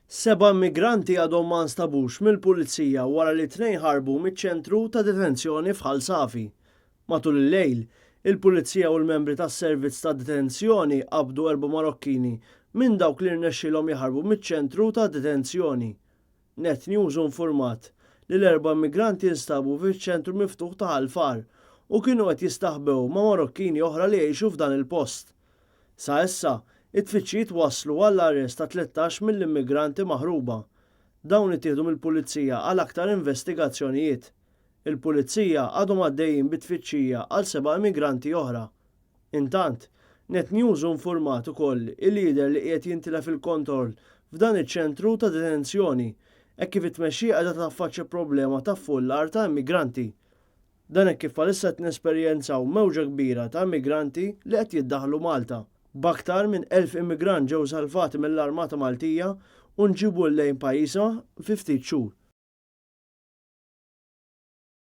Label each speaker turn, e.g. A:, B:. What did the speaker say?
A: 7 immigranti għadhom ma nstabux mill-pulizija wara li tnejn ħarbu miċ-ċentru ta' detenzjoni f'Ħal Safi. Matul il-lejl, il-pulizija u l-membri tas-servizz ta' detenzjoni qabdu 4 Marokkini minn dawk li rnexxilhom jaħarbu miċ-ċentru ta' detenzjoni. Net News infurmat li l-4 immigranti instabu fiċ-ċentru miftuħ ta' Ħalfar u kienu qed jistaħbew ma' Marokkini oħra li jgħixu f'dan il-post. Sa issa, it-tfittxijiet waslu għall-arrest ta' 13 mill-immigranti maħruba. Dawn ittieħdu mill-pulizija għal aktar investigazzjonijiet. Il-pulizija għadhom għaddejjin bit-tfittxija għal 7 immigranti oħra. Intant, Net News infurmat ukoll il-lider li qiegħed jintilef il-kontroll f'dan iċ-ċentru ta' detenzjoni hekk kif it-tmexxija qiegħda taffaċċja problema ta' affullar ta' immigranti. Dan hekk kif bħalissa qed nesperjenzaw mewġa kbira ta' immigranti li qed jiddaħħlu Malta. B'aktar minn 1000 immigrant ġew salvati mill-Armata Maltija u nġibu lejn pajjiżha fi ftit xhur.